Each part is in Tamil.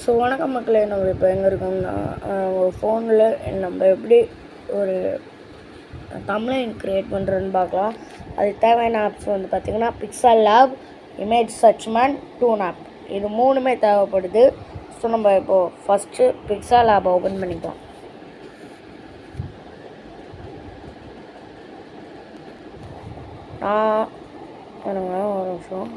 ஸோ வணக்கம் மக்களே, நம்ம இப்போ எங்கே இருக்கோம்னா ஒரு ஃபோனில் நம்ம எப்படி ஒரு தம்ப்நெயில் க்ரியேட் பண்ணுறதுன்னு பார்க்கலாம். அதுக்கு தேவையான ஆப்ஸ் வந்து பார்த்திங்கன்னா பிக்சல் லேப், இமேஜ் சர்ச்மேன், டூன் ஆப், இது மூணுமே தேவைப்படுது. ஸோ நம்ம இப்போது ஃபஸ்ட்டு பிக்சல் லேப் ஓப்பன் பண்ணிக்கலாம். எனக்கு ஒரு நிமிஷம்.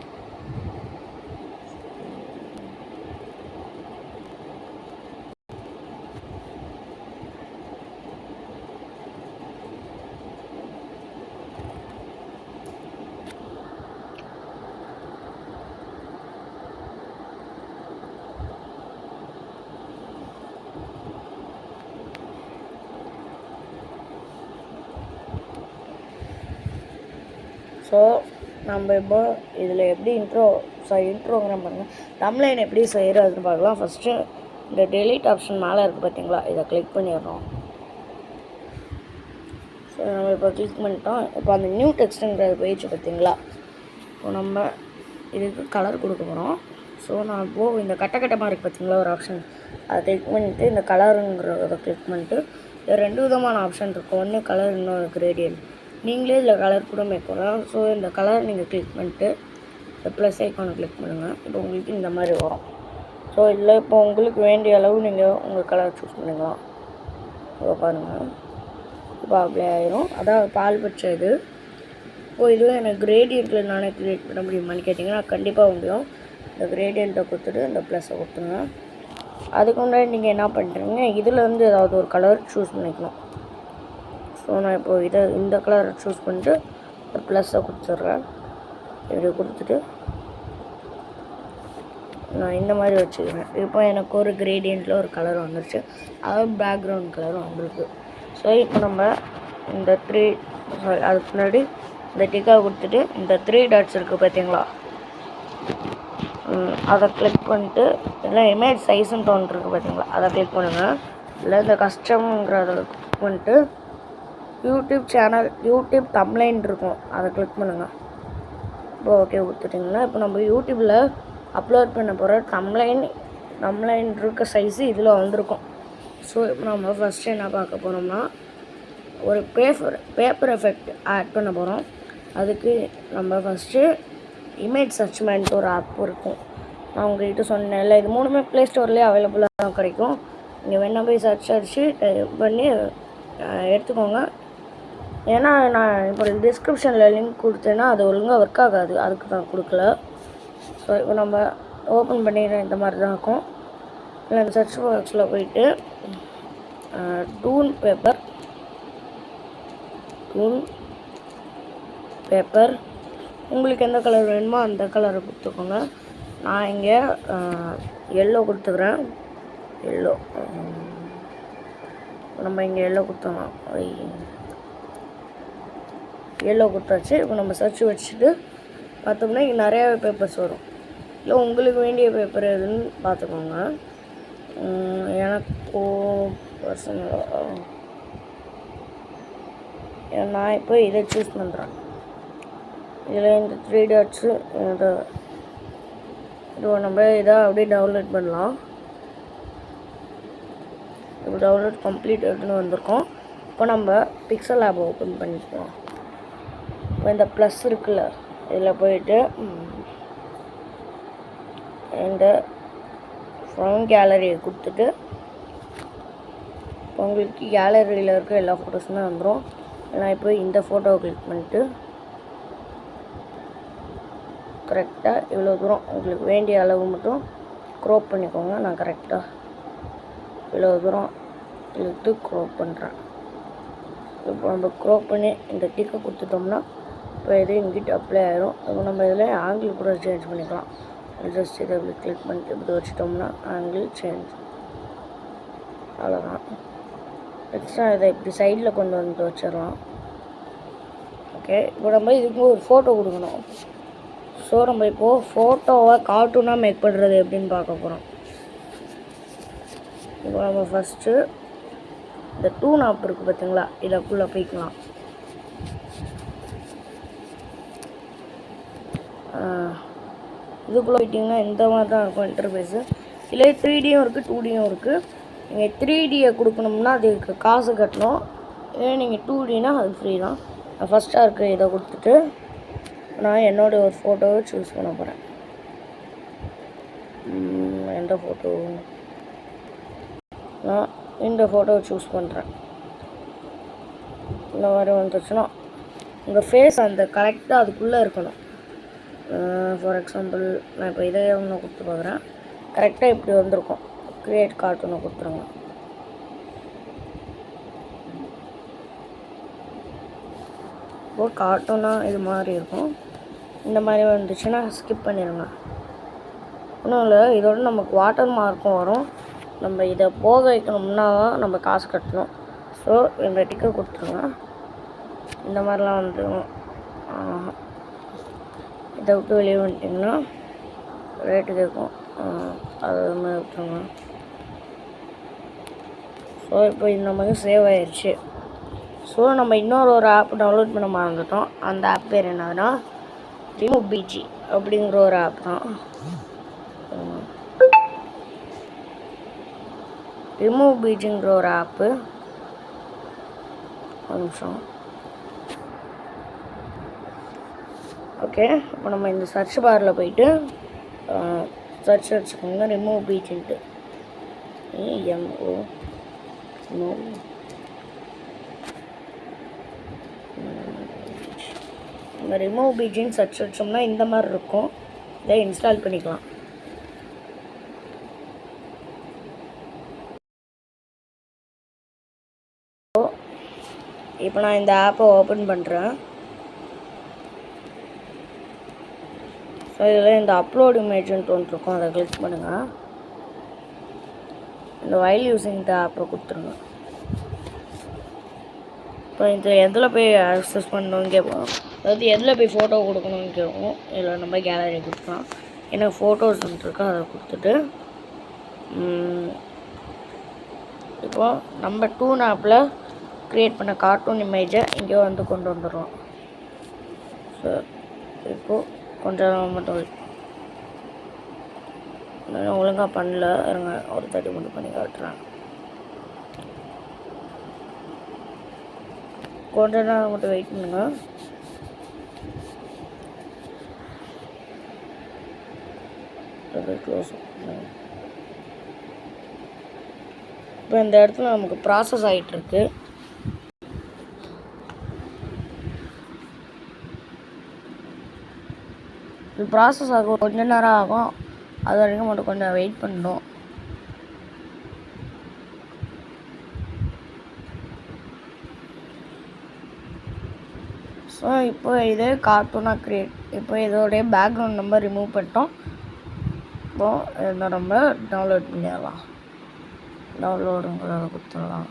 ஸோ நம்ம இப்போ இதில் எப்படி இன்ட்ரோகிராம் பண்ணுங்கள், தம்ப்நெயில் எப்படி செய்கிறதுன்னு பார்க்கலாம். ஃபஸ்ட்டு இந்த டெலீட் ஆப்ஷன் மேலே இருக்குது பார்த்தீங்களா, இதை கிளிக் பண்ணிடுறோம். ஸோ நம்ம இப்போ கிளிக் பண்ணிட்டோம். இப்போ அந்த நியூ டெக்ஸ்ட்டுங்கிற பேஜ் பார்த்தீங்களா, இப்போ நம்ம இதுக்கு கலர் கொடுக்க போகிறோம். ஸோ நான் இப்போது இந்த கட்டமாக இருக்குது பார்த்தீங்களா ஒரு ஆப்ஷன், அதை கிளிக் பண்ணிவிட்டு இந்த கலருங்கிறத கிளிக் பண்ணிட்டு ரெண்டு விதமான ஆப்ஷன் இருக்கும். ஒன்று கலர், இன்னொரு கிரேடியன்ட். நீங்களே இதில் கலர் கூட மேக் பண்ணலாம். ஸோ இந்த கலர் நீங்கள் கிளிக் பண்ணிட்டு இந்த ப்ளஸ் ஐக்கானை கிளிக் பண்ணுங்கள். இப்போ உங்களுக்கு இந்த மாதிரி வரும். ஸோ இதில் இப்போ உங்களுக்கு வேண்டிய அளவு நீங்கள் உங்கள் கலர் சூஸ் பண்ணிக்கலாம். இப்போ பாருங்கள், இப்போ அப்ளை ஆயிரும். அதான் பால் பச்சை இது. இப்போ இதுவே எனக்கு கிரேடியண்ட்டில் நானே க்ரியேட் பண்ண முடியுமான்னு கேட்டிங்கன்னா கண்டிப்பாக முடியும். இந்த கிரேடியண்ட்டை கொடுத்துட்டு இந்த ப்ளஸ்ஸை கொடுத்துருங்க. அதுக்கு முன்னாடி நீங்கள் என்ன பண்ணுறீங்க, இதில் வந்து ஏதாவது ஒரு கலர் சூஸ் பண்ணிக்கணும். ஸோ நான் இப்போது இந்த கலரை சூஸ் பண்ணிட்டு ஒரு ப்ளஸ்ஸை கொடுத்துட்றேன். இப்படி கொடுத்துட்டு நான் இந்த மாதிரி வச்சுக்கிறேன். இப்போ எனக்கு ஒரு கிரேடியண்ட்டில் ஒரு கலர் வந்துருச்சு, அதாவது பேக்ரவுண்ட் கலரும் வந்துருக்கு. ஸோ இப்போ நம்ம இந்த அதுக்கு முன்னாடி இந்த டிக்காக கொடுத்துட்டு இந்த 3 டாட்ஸ் இருக்குது பார்த்தீங்களா, அதை கிளிக் பண்ணிட்டு இல்லை இமேஜ் சைஸுன்ட்டு ஒன்று இருக்குது பார்த்தீங்களா, அதை கிளிக் பண்ணுங்கள். இல்லை இந்த கஸ்டம்ங்கிறத கிளிக் பண்ணிட்டு யூடியூப் தம்ப்நெயில் இருக்கும், அதை கிளிக் பண்ணுங்கள். இப்போ ஓகே கொடுத்துட்டிங்களா. இப்போ நம்ம யூடியூப்பில் அப்லோட் பண்ண போகிற தம்ப்நெயில் இருக்க சைஸு இதில் வந்திருக்கும். ஸோ இப்போ நம்ம ஃபஸ்ட்டு என்ன பார்க்க போகிறோம்னா ஒரு பேப்பர் எஃபெக்ட் ஆட் பண்ண போகிறோம். அதுக்கு நம்ம ஃபஸ்ட்டு இமேஜ் சர்ச்மேன்ட்டு ஒரு ஆப் இருக்கும். நான் உங்கள்கிட்ட சொன்னேன் இல்லை, இது மூணுமே ப்ளே ஸ்டோர்லேயே அவைலபிளாக தான் கிடைக்கும். நீங்கள் வேணால் போய் அடித்து டைப் பண்ணி எடுத்துக்கோங்க. ஏன்னா நான் இப்போ டிஸ்கிரிப்ஷனில் லிங்க் கொடுத்தேன்னா அது ஒழுங்காக ஒர்க் ஆகாது, அதுக்கு தான் கொடுக்கல. ஸோ இப்போ நம்ம ஓப்பன் பண்ணிடுற இந்த மாதிரி தான் இருக்கும். இல்லை இந்த சர்ச் பாக்ஸில் போயிட்டு டூன் பேப்பர் உங்களுக்கு எந்த கலர் வேணுமோ அந்த கலரை கொடுத்துக்கோங்க. நான் இங்கே எல்லோ கொடுத்துக்கிறேன். நம்ம இங்கே எல்லோ கொடுத்தோம், எல்லோ கொடுத்தாச்சு. இப்போ நம்ம சர்ச் வச்சுட்டு பார்த்தோம்னா இங்கே நிறையா பேப்பர்ஸ் வரும். இல்லை உங்களுக்கு வேண்டிய பேப்பர் எதுன்னு பார்த்துக்கோங்க. எனக்கு பர்சனலாக நான் இப்போ இதை சூஸ் பண்ணுறேன். இதில் இந்த 3 டாட்ஸு இது நம்ம இதை அப்படியே டவுன்லோட் பண்ணலாம். இப்போ டவுன்லோட் கம்ப்ளீட் எடுத்துன்னு வந்திருக்கோம். இப்போ நம்ம பிக்சல் ஆப் ஓப்பன் பண்ணிக்கலாம். இப்போ இந்த ப்ளஸ் இருக்குல்ல, இதில் போயிட்டு இந்த ஃப்ரம் கேலரியை கொடுத்துட்டு இப்போ உங்களுக்கு கேலரியில் இருக்க எல்லா ஃபோட்டோஸுமே வந்துடும். நான் இப்போ இந்த ஃபோட்டோவை கிளிக் பண்ணிவிட்டு கரெக்டாக இவ்வளோ தூரம் உங்களுக்கு வேண்டிய அளவு மட்டும் க்ரோப் பண்ணிக்கோங்க. நான் கரெக்டாக இவ்வளோ தூரம் இழுத்து க்ரோப் பண்ணுறேன். இப்போ நம்ம க்ரோப் பண்ணி இந்த டிக்கை கொடுத்துட்டோம்னா இப்போ இது இங்கிட்ட அப்ளை ஆகிடும். இப்போ நம்ம இதில் ஆங்கிள் கூட சேஞ்ச் பண்ணிக்கலாம். ஜஸ்ட் இதை இப்படி கிளிக் பண்ணிட்டு இப்படி வச்சுட்டோம்னா ஆங்கிள் சேஞ்ச், அவ்வளோதான். எக்ஸ்ட்ரா இதை இப்படி சைடில் கொண்டு வந்துட்டு வச்சிடலாம். ஓகே, இப்போ நம்ம இதுக்கு ஒரு ஃபோட்டோ கொடுக்கணும். ஸோ நம்ம இப்போது ஃபோட்டோவை கார்ட்டூனாக மேக் பண்ணுறது எப்படின்னு பார்க்க போகிறோம். இப்போ நம்ம ஃபஸ்ட்டு இந்த டூன் ஆப் இருக்குது பார்த்தீங்களா, இதுக்குள்ளே போய்க்கலாம். இதுக்குள்ளே போயிட்டிங்கன்னா இந்த மாதிரி தான் இருக்கும் இன்டர்ஃபேஸு. இதில் 3Dயும் இருக்குது 2Dயும் இருக்குது. நீங்கள் 3Dயை கொடுக்கணும்னா அதுக்கு காசு கட்டணும். இதே நீங்கள் 2Dனா அது ஃப்ரீ தான். நான் ஃபஸ்ட்டாக இருக்க இதை கொடுத்துட்டு நான் என்னோடய ஒரு ஃபோட்டோவை சூஸ் பண்ண போகிறேன். எந்த ஃபோட்டோ? நான் இந்த ஃபோட்டோவை சூஸ் பண்ணுறேன். இந்த மாதிரி வந்துச்சுன்னா உங்கள் ஃபேஸ் அந்த கரெக்டாக அதுக்குள்ளே இருக்கணும். ஃபார் எக்ஸாம்பிள் நான் இப்போ இதே ஒன்று கொடுத்து பார்க்குறேன். கரெக்டாக இப்படி வந்திருக்கும். க்ரியேட் கார்ட்டூனை கொடுத்துருங்க. இப்போது கார்ட்டூனாக இது மாதிரி இருக்கும். இந்த மாதிரி வந்துச்சுன்னா ஸ்கிப் பண்ணிடுங்க. ஒன்றும் இல்லை, இதோட நமக்கு வாட்டர் மார்க்கும் வரும். நம்ம இதை போக வைக்கணும்னா நம்ம காசு கட்டணும். ஸோ இந்த டிக்கெட் கொடுத்துருங்க. இந்த மாதிரிலாம் வந்து இதை விட்டு வெளியே வந்துட்டிங்கன்னா ரேட்டு கேட்கும். அது மாதிரி விட்டுருங்க. ஸோ இப்போ இந்த மாதிரி சேவ் ஆயிடுச்சு. ஸோ நம்ம இன்னொரு ஆப் டவுன்லோட் பண்ண மறந்துட்டோம். அந்த ஆப் பேர் என்னதுன்னா ரிமூபிஜி அப்படிங்கிற ஒரு ஆப் தான். ரிமூபிஜிங்கிற ஒரு ஆப்பு. ஒரு நிமிஷம். ஓகே, இப்போ நம்ம இந்த சர்ச் பாரில் போயிட்டு சர்ச் அடிச்சுக்கோங்க. ரிமூபிஜின்ட்டு EMO இந்த ரிமூபிஜின்னு சர்ச் அடிச்சோம்னா இந்த மாதிரி இருக்கும். இதை இன்ஸ்டால் பண்ணிக்கலாம். இப்போ நான் இந்த ஆப்பை ஓப்பன் பண்ணுறேன். ஸோ இதில் இந்த அப்லோட் இமேஜ்ன்ட்டு ஒன்று இருக்கும், அதை கிளிக் பண்ணுங்கள். இந்த வைல் யூஸிங் இந்த ஆப்பை கொடுத்துருங்க. இப்போ இது எதில் போய் அக்சஸ் பண்ணணும்னு கேட்போம். அதாவது எதில் போய் ஃபோட்டோ கொடுக்கணும்னு கேட்போம். இதில் நம்ம கேலரி கொடுக்கலாம். எனக்கு ஃபோட்டோஸ் வந்துருக்கு, அதை கொடுத்துட்டு இப்போது நம்ம டூன் ஆப்பில் க்ரியேட் பண்ண கார்ட்டூன் இமேஜை இங்கே வந்து கொண்டு வந்துடுறோம். ஸோ இப்போது கொஞ்சம் மட்டும் ஒழுங்காக பண்ணல, இருங்க ஒரு 30 மட்டும் பண்ணி காட்டுறேன். கொஞ்ச நேரம் மட்டும் வெயிட் பண்ணுங்க. க்ளோஸ். இப்போ இந்த இடத்துல நமக்கு ப்ராசஸ் ஆகிட்டுருக்கு. இது ப்ராசஸ் ஆகும், கொஞ்ச நேரம் ஆகும். அது வரைக்கும் மட்டும் கொஞ்சம் வெயிட் பண்ணணும். ஸோ இப்போ இதே கார்ட்டூனாக க்ரியேட். இப்போ இதோடைய பேக்ரவுண்ட் நம்ம ரிமூவ் பண்ணிட்டோம். இப்போது இதை நம்ம டவுன்லோட் பண்ணிடலாம். டவுன்லோடுங்கிறத கொடுத்துடலாம்.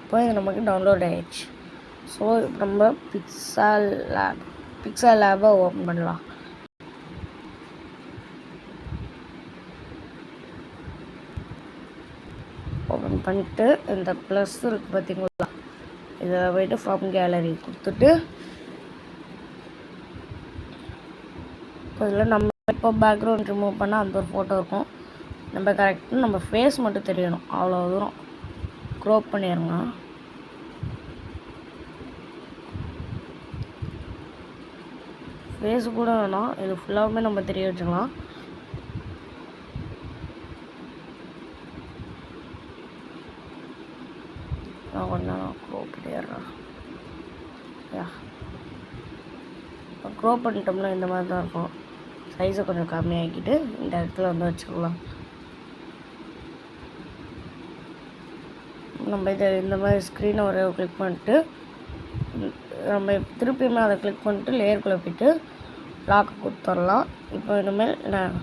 இப்போ இது நமக்கு டவுன்லோட் ஆகிடுச்சு. ஸோ இப்போ நம்ம பிக்சல் லேபை ஓப்பன் பண்ணலாம். ஓப்பன் பண்ணிட்டு இந்த ப்ளஸ் இருக்குது பார்த்தீங்களா, இதில் போய்ட்டு ஃப்ரம் கேலரி கொடுத்துட்டு இப்போ இதில் நம்ம இப்போ பேக்ரவுண்ட் ரிமூவ் பண்ணால் அந்த ஒரு ஃபோட்டோ இருக்கும். நம்ம கரெக்டாக நம்ம ஃபேஸ் மட்டும் தெரியணும், அவ்வளோ தூரம் க்ரோப் பண்ணிடுங்க. ஃபேஸ் கூட வேணாம், இது ஃபுல்லாகவே நம்ம தெரிய வச்சுக்கலாம். நான் கொஞ்சம் க்ரோப் பண்ணிடுறேன். க்ரோப் பண்ணிட்டோம்னா இந்த மாதிரி தான் இருக்கும். சைஸை கொஞ்சம் கம்மியாக்கிட்டு இந்த இடத்துல வந்து வச்சுக்கலாம். நம்ம இதை இந்த மாதிரி ஸ்க்ரீனை ஒரே கிளிக் பண்ணிட்டு நம்ம திருப்பியுமே அதை கிளிக் பண்ணிட்டு லேயருக்குள்ளே போய்ட்டு லாக் கொடுத்துடலாம். இப்போ இனிமேல் நான்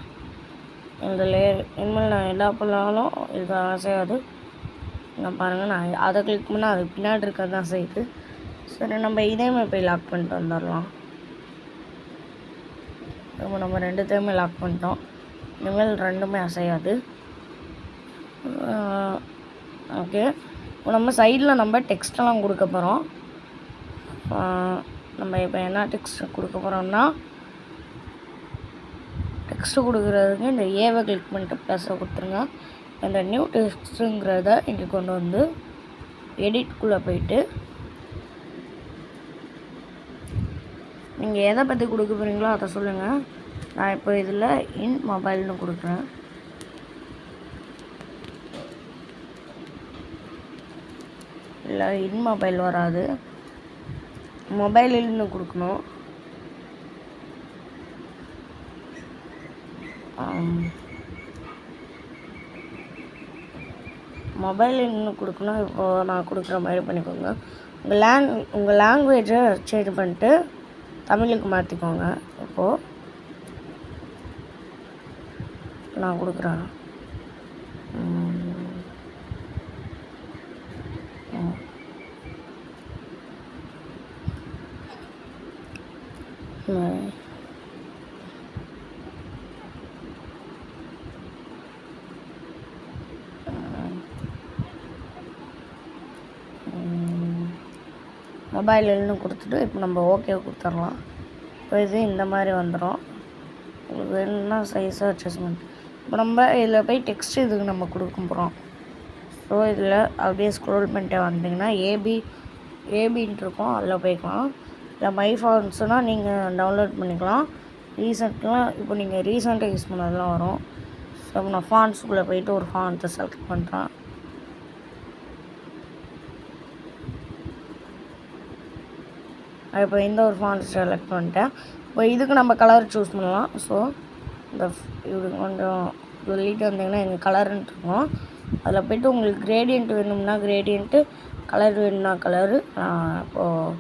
இந்த இனிமேல் நான் எல்லா பண்ணாலும் இது ஆசையாது. நான் பாருங்கள், நான் அதை கிளிக் பண்ணால் அது பின்னாடி இருக்கிறது தான் செய்யுது. சரி, நம்ம இதேமாதிரி போய் லாக் பண்ணிட்டு வந்துடலாம். இப்போ நம்ம ரெண்டுத்தையுமே லாக் பண்ணிட்டோம். இனிமேல் ரெண்டுமே அசையாது. ஓகே, இப்போ நம்ம சைடில் நம்ம டெக்ஸ்டெல்லாம் கொடுக்க போகிறோம். நம்ம இப்போ என்ன டெக்ஸ்ட் கொடுக்க போகிறோம்னா, டெக்ஸ்ட்டு கொடுக்குறதுக்கு இந்த ஏவை கிளிக் பண்ணிட்டு ப்ளஸை கொடுத்துருங்க. இந்த நியூ டெக்ஸ்ட்டுங்கிறத இங்கே கொண்டு வந்து எடிட்குள்ளே போயிட்டு நீங்கள் எதை பற்றி கொடுக்க போகிறீங்களோ அதை சொல்லுங்கள். நான் இப்போ இதில் இன் மொபைல்னு கொடுக்குறேன். இல்லை இன் மொபைல் வராது, மொபைலில்னு கொடுக்கணும். மொபைல் இன்னும் கொடுக்கணும். இப்போது நான் கொடுக்குற மாதிரி பண்ணிக்கோங்க. உங்கள் லாங்குவேஜை சேஞ்ச் பண்ணிட்டு தமிழுக்கு மாற்றிக்கோங்க. இப்போது நான் கொடுக்குறேன். மொபைல்னு கொடுத்துட்டு இப்போ நம்ம ஓகே கொடுத்துடலாம். இப்போ இது இந்த மாதிரி வந்துடும். உங்களுக்கு வேணும்னா சைஸாக அட்ஜஸ்ட்மெண்ட். இப்போ நம்ம இதில் போய் டெக்ஸ்ட் இதுக்கு நம்ம கொடுக்க போகிறோம். ஸோ இதில் அப்படியே ஸ்க்ரோல் பண்ணிட்டே வந்தீங்கன்னா ஏபின்ட்டு இருக்கும், அதில் போய்க்கலாம். இல்லை மை ஃபான்ட்ஸ்னால் நீங்கள் டவுன்லோட் பண்ணிக்கலாம். ரீசெண்ட்லாம் இப்போ நீங்கள் ரீசெண்டாக யூஸ் பண்ணதெல்லாம் வரும். ஸோ நான் ஃபான்ட்ஸுக்குள்ளே போய்ட்டு ஒரு ஃபான்ட்டை செலக்ட் பண்ணுறேன். இப்போ இந்த ஒரு ஃபாண்ட் செலக்ட் பண்ணிட்டேன். இப்போ இதுக்கு நம்ம கலர் சூஸ் பண்ணலாம். ஸோ இந்த இது கொஞ்சம் சொல்லிட்டு வந்தீங்கன்னா எங்கள் கலருன்ட்டு இருக்கும். அதில் போய்ட்டு உங்களுக்கு கிரேடியன்ட் வேணும்னா கிரேடியன்ட்டு, கலர் வேணும்னா கலரு. இப்போது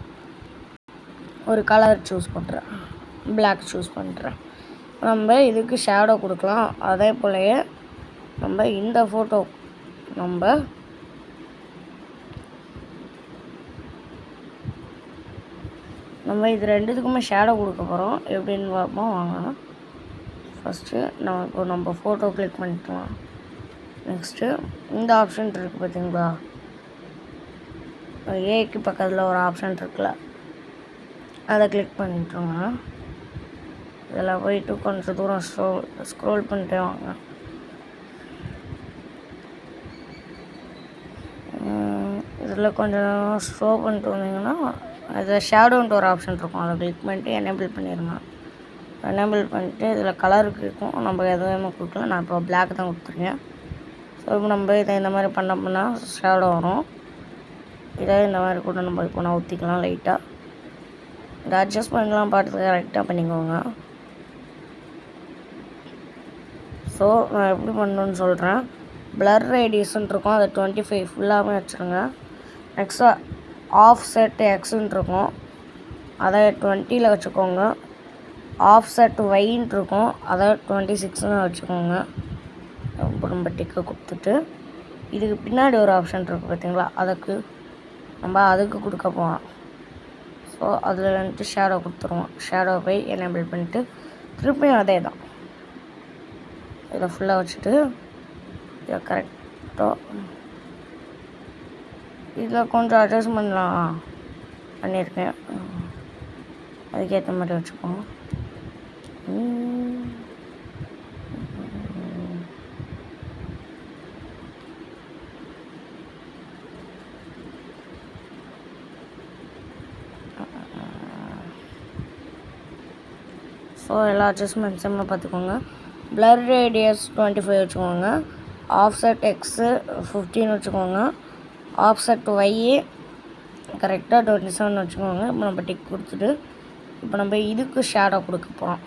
ஒரு கலர் சூஸ் பண்ணுறேன், பிளாக் சூஸ் பண்ணுறேன். நம்ம இதுக்கு ஷேடோ கொடுக்கலாம். அதே போலயே நம்ம இந்த ஃபோட்டோ நம்ம இது ரெண்டுத்துக்குமே ஷேடோ கொடுக்க போகிறோம். எப்படின்னு பார்ப்போம் வாங்க. ஃபஸ்ட்டு நம்ம ஃபோட்டோ கிளிக் பண்ணிக்கலாம். நெக்ஸ்ட்டு இந்த ஆப்ஷன் இருக்குது பார்த்தீங்களா, ஏக்கு பக்கத்தில் ஒரு ஆப்ஷன் இருக்குல்ல, அதை கிளிக் பண்ணிட்டோங்க. இதில் போயிட்டு கொஞ்சம் தூரம் ஸ்க்ரோல் பண்ணிட்டே வாங்க. இதில் கொஞ்சம் ஸ்க்ரோ பண்ணிட்டு வந்தீங்கன்னா இதில் ஷேடோன்ட்டு ஒரு ஆப்ஷன் இருக்கும், அதை கிளிக் பண்ணிட்டு எனேபிள் பண்ணிடுங்க. எனேபிள் பண்ணிவிட்டு இதில் கலருக்கு இருக்கும், நம்ம எதுவுமே கொடுக்கல. நான் இப்போ பிளாக் தான் கொடுத்துருக்கேன். ஸோ இப்போ நம்ம இதை இந்த மாதிரி பண்ணோம்னா ஷேடோ வரும். இதை இந்த மாதிரி கூட நம்ம இப்போ நான் ஊற்றிக்கலாம் லைட்டாக. இந்த அட்ஜஸ்ட்மெண்ட்லாம் பார்த்து கரெக்டாக பண்ணிக்கோங்க. ஸோ நான் எப்படி பண்ணணுன்னு சொல்கிறேன். பிளர் ரேடியஸ்ன்னு இருக்கும், அதை 25 ஃபுல்லாகவே வச்சுருங்க. நெக்ஸ்ட்டு ஆஃப் செட் எக்ஸுன்னு இருக்கும், அதை 20ல் வச்சுக்கோங்க. ஆஃப் செட் ஒயின்னு இருக்கும், அதை 26ன்னு வச்சுக்கோங்க. இப்போ நம்ம டிக்கை கொடுத்துட்டு இதுக்கு பின்னாடி ஒரு ஆப்ஷன் இருக்குது பார்த்தீங்களா, அதுக்கு கொடுக்க போகிறோம். ஸோ அதில் வந்துட்டு ஷேடோ கொடுத்துருவோம். ஷேடோ போய் எனேபிள் பண்ணிவிட்டு திருப்பியும் அதே தான் இதை ஃபுல்லாக வச்சுட்டு இதை கரெக்டாக இதில் கொஞ்சம் அட்ஜஸ்ட்மெண்ட்லாம் பண்ணியிருக்கேன், அதுக்கேற்ற மாதிரி வச்சுப்போம். ஸோ எல்லா அட்ஜஸ்ட்மெண்ட்ஸுமே பார்த்துக்கோங்க. பிளர் ரேடியஸ் 25 வச்சுக்கோங்க. ஆஃப்செட் எக்ஸு 15 வச்சுக்கோங்க. ஆஃப்செட் ஒய்யே கரெக்டாக 27 வச்சுக்கோங்க. இப்போ நம்ம டிக் கொடுத்துட்டு இப்போ நம்ம இதுக்கு ஷேடோ கொடுக்க போகிறோம்.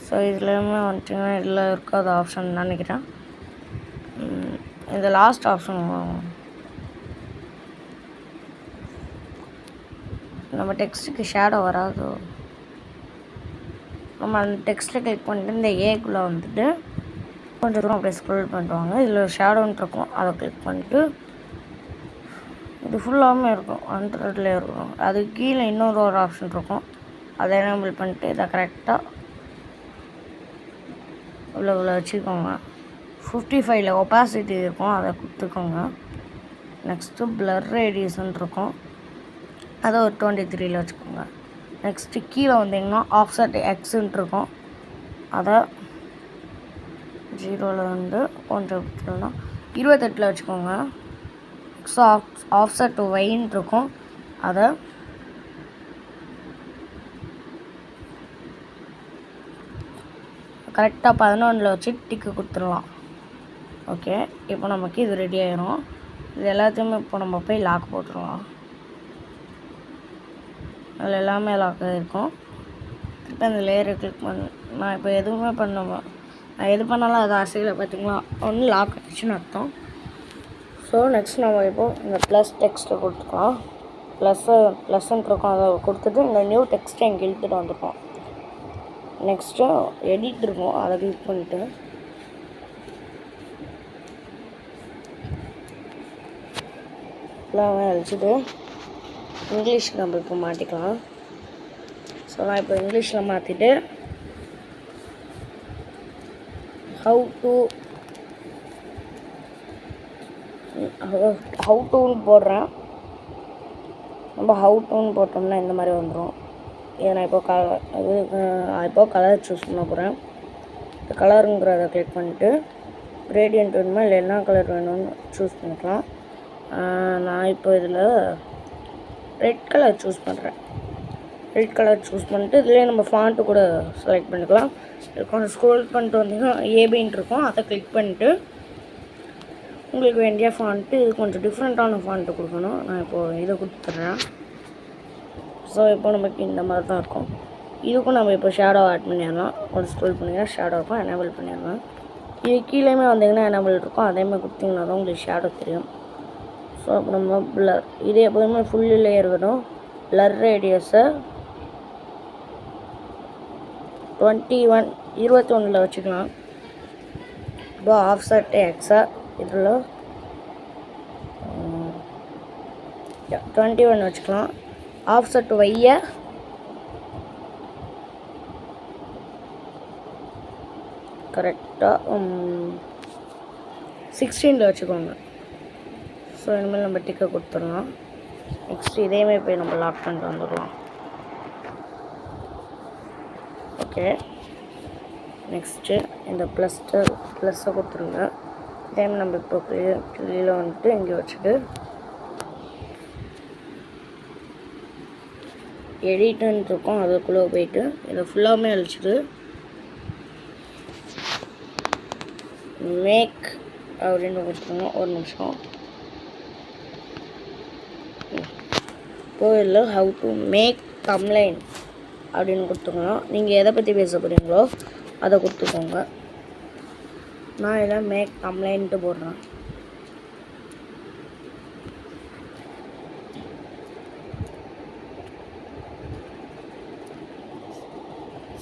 ஸோ இதுலேயுமே வந்துட்டிங்கன்னா இதில் இருக்காத ஆப்ஷன் நினைக்கிறேன். இந்த லாஸ்ட் ஆப்ஷன் நம்ம டெக்ஸ்ட்டுக்கு ஷேடோ வராது. நம்ம அந்த டெக்ஸ்ட்டை கிளிக் பண்ணிட்டு இந்த ஏக்குள்ளே வந்துட்டு கொஞ்சம் தூரம் அப்படியே ஸ்க்ரோல் பண்ணிட்டு வாங்க. இதில் ஷேடோன்ட்டு இருக்கும், அதை கிளிக் பண்ணிட்டு இது ஃபுல்லாகவே இருக்கும், 100லேயே இருக்கும். அதுக்கு கீழே இன்னொரு ஆப்ஷன் இருக்கும், அதை எனேபிள் பண்ணிட்டு இதை கரெக்டாக இவ்வளோ வச்சுக்கோங்க. 55ல் ஒப்பாசிட்டி இருக்கும், அதை கொடுத்துக்கோங்க. நெக்ஸ்ட்டு பிளர் ரேடியஸ்ன்னு இருக்கும், அதை ஒரு 23ல் வச்சுக்கோங்க. நெக்ஸ்ட்டு கீழே வந்தீங்கன்னா ஆஃப்செட் எக்ஸுன்ட்டு இருக்கும், அதை 0ல் வந்து கொஞ்சம் 28ல் வச்சுக்கோங்க. நெக்ஸ்ட் ஆஃப்செட் ஒயின்னு இருக்கும், அதை கரெக்டாக 11ல் வச்சு டிக்கு கொடுத்துடலாம். ஓகே, இப்போ நமக்கு இது ரெடி ஆயிரும். இது எல்லாத்தையுமே இப்போ நம்ம போய் லாக் போட்டுடலாம். அதில் எல்லாமே லாக் ஆகிருக்கும். திருப்பி அந்த லேயரை கிளிக் பண்ண நான் இப்போ எதுவுமே நான் எது பண்ணாலும் அது அசையில் பார்த்தீங்களா, ஒன்று லாக் ஆகிடுச்சுன்னு அர்த்தம். ஸோ நெக்ஸ்ட் நம்ம இப்போது இந்த ப்ளஸ் டெக்ஸ்ட்டை கொடுத்துக்கலாம். ப்ளஸ்ன்னு இருக்கும், அதை கொடுத்துட்டு இந்த நியூ டெக்ஸ்ட்டை இங்கே இழுத்துட்டு வந்துருக்கோம். நெக்ஸ்ட்டு எடிட் இருக்கும், அதை கிளிக் பண்ணிவிட்டு எல்லாமே அழிச்சிட்டு இங்கிலீஷ் நம்ம இப்போ மாற்றிக்கலாம். ஸோ நான் இப்போ இங்கிலீஷில் மாற்றிட்டு ஹவு டுன்னு போடுறேன். நம்ம ஹவு டுன்னு போட்டோம்னா இந்த மாதிரி வந்துடும். இதை நான் இப்போ கலர் சூஸ் பண்ண போகிறேன். இந்த கலருங்கிறத கிளிக் பண்ணிவிட்டு கிரேடியன்ட் வேணுமா இல்லை என்ன கலர் வேணும்னு சூஸ் பண்ணிக்கலாம். நான் இப்போ இதில் ரெட் கலர் சூஸ் பண்ணுறேன். ரெட் கலர் சூஸ் பண்ணிட்டு இதுலேயே நம்ம ஃபாண்ட்டு கூட செலக்ட் பண்ணிக்கலாம். கொஞ்சம் ஸ்க்ரோல் பண்ணிட்டு வந்தீங்கன்னா ஏபின்னு இருக்கும், அதை கிளிக் பண்ணிட்டு உங்களுக்கு வேண்டிய ஃபாண்ட்டு இது கொஞ்சம் டிஃப்ரெண்ட்டான ஃபாண்ட்டு கொடுக்கணும். நான் இப்போது இதை கொடுத்துட்றேன். ஸோ இப்போ நமக்கு இந்த மாதிரி தான் இருக்கும். இதுக்கும் நம்ம இப்போ ஷேடோ ஆட் பண்ணிடலாம். கொஞ்சம் ஸ்க்ரோல் பண்ணிங்கன்னா ஷேடோ இருக்கும், எனேபிள் பண்ணிடலாம். இது கீழேயுமே வந்தீங்கன்னா எனேபிள் இருக்கும், அதேமாதிரி கொடுத்தீங்கன்னா தான் உங்களுக்கு ஷேடோ தெரியும். ஸோ அப்போ நம்ம பிளர் இது எப்போதுமே ஃபுல்லில் இருக்கட்டும். பிளர் ரேடியஸை 21ல் வச்சுக்கலாம். இப்போ ஆஃப்செட் எக்ஸை இதில் 21 வச்சுக்கலாம். ஆஃப்செட் ஒய்யை கரெக்டாக 16ல் வச்சுக்கோங்க. ஸோ இனிமேல் நம்ம டிக்கை கொடுத்துடலாம். நெக்ஸ்ட்டு இதேமாதிரி போய் நம்ம லாக் பண்ணிட்டு வந்துடலாம். ஓகே, நெக்ஸ்ட்டு இந்த ப்ளஸ்ஸை கொடுத்துருங்க. டைம் நம்ம இப்போ கீழே வந்துட்டு இங்கே வச்சுட்டு எடிட்டுன்னு இருக்கும், அதுக்குள்ளே போயிட்டு இதை ஃபுல்லாமே அழிச்சிட்டு மேக் அப்படின்னு கொடுத்துருங்க. ஒரு நிமிஷம். இப்போ இல்லை ஹவு டு மேக் தம்ப்லைன் அப்படின்னு கொடுத்துக்கணும். நீங்கள் எதை பற்றி பேச போகிறீங்களோ அதை கொடுத்துக்கோங்க. நான் இதில் மேக் தம்ப்லைன்ட்டு போடுறேன்.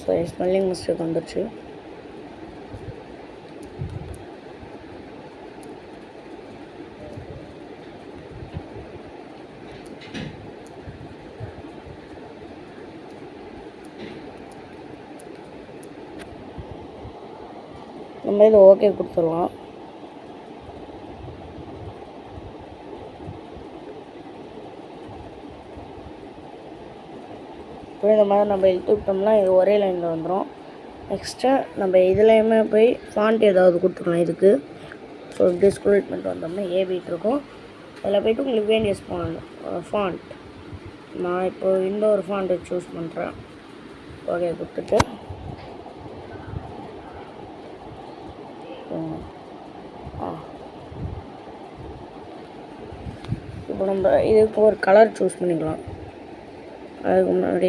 ஸோ ஸ்பெல்லிங் மிஸ்டேக் வந்துடுச்சு. நம்ம இதை ஓகே கொடுத்துடலாம். இப்போ இந்த மாதிரி நம்ம இழுத்து விட்டோம்னா இது ஒரே லைனில் வந்துடும். நெக்ஸ்ட்டு நம்ம இதுலேயுமே போய் ஃபாண்ட் ஏதாவது கொடுத்துக்கலாம் இதுக்கு. ஸோ இப்படி ஸ்க்ரோல் பண்ணிட்டு வந்தோம்னா ஏபிட்டு இருக்கும். அதில் போய்ட்டு உங்களுக்கு வேண்டிய ஃபாண்ட் நான் இப்போ இந்த ஒரு ஃபாண்ட்டை சூஸ் பண்ணுறேன். ஓகே கொடுத்துட்டு இப்போ நம்ம இதுக்கு ஒரு கலர் சூஸ் பண்ணிக்கலாம். அதுக்கு முன்னாடி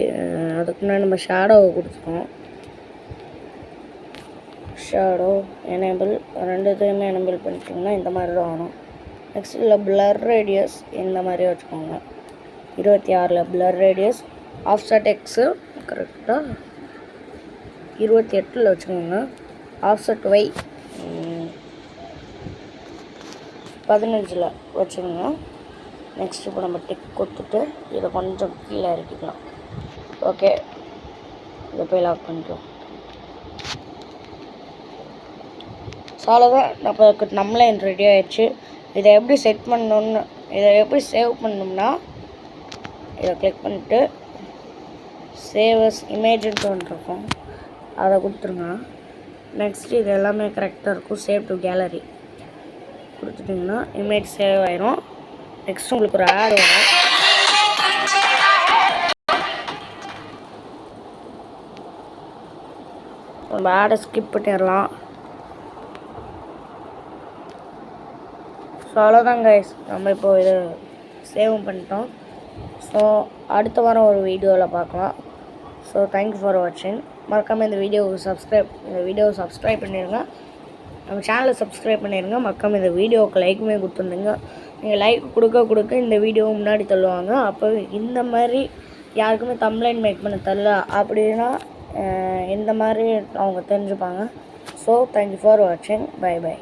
நம்ம ஷேடோவை கொடுத்துருக்கோம். ஷேடோ எனேபிள் ரெண்டுத்தையுமே எனேபிள் பண்ணிட்டிங்கன்னா இந்த மாதிரி தான் வரும். நெக்ஸ்ட் இதில் பிளர் ரேடியஸ் இந்த மாதிரி வச்சுக்கோங்க. 26ல் பிளர் ரேடியஸ் ஆஃப்செட் எக்ஸு கரெக்டாக 28ல் வச்சுக்கோங்க. ஆஃப்செட் ஒய் 15ல் வச்சுக்கோங்க. நெக்ஸ்ட் இப்போ நம்ம டிக் கொடுத்துட்டு இதை கொஞ்சம் கீழே இறக்கிக்கலாம். ஓகே, இதை போய் லாக் பண்ணிக்கலாம். சாலதான் நம்மளே ரெடி ஆகிடுச்சு. இதை எப்படி செட் பண்ணணும்னு இதை எப்படி சேவ் பண்ணணும்னா இதை கிளிக் பண்ணிட்டு சேவஸ் இமேஜ்னு வந்துருக்கும், அதை கொடுத்துருங்க. நெக்ஸ்ட் இது எல்லாமே கரெக்டாக இருக்கும். சேவ் டு கேலரி கொடுத்துட்டிங்கன்னா இமேஜ் சேவ் ஆயிரும். நெக்ஸ்ட் உங்களுக்கு ஒரு ஆட் வரும். நம்ம ஆடை ஸ்கிப் பண்ணிடலாம். ஸோ அவ்வளோதான் கைஸ், நம்ம இப்போ இதை சேவும் பண்ணிட்டோம். ஸோ அடுத்த வாரம் ஒரு வீடியோவில் பார்க்கலாம். ஸோ தேங்க்யூ ஃபார் வாட்சிங். மறக்காமல் இந்த வீடியோவை சப்ஸ்கிரைப் பண்ணிடுங்க. நம்ம சேனலை சப்ஸ்கிரைப் பண்ணிடுங்க. மறக்காமல் இந்த வீடியோவுக்கு லைக்குமே கொடுத்துருந்துங்க. நீங்கள் லைக் கொடுக்க இந்த வீடியோவை முன்னாடி தள்ளுவாங்க. அப்போ இந்த மாதிரி யாருக்குமே தம்ப்லைன் மேக் பண்ண தரல அப்படின்னா இந்த மாதிரி அவங்க தெரிஞ்சுப்பாங்க. ஸோ தேங்க்யூ ஃபார் வாட்சிங். Bye by.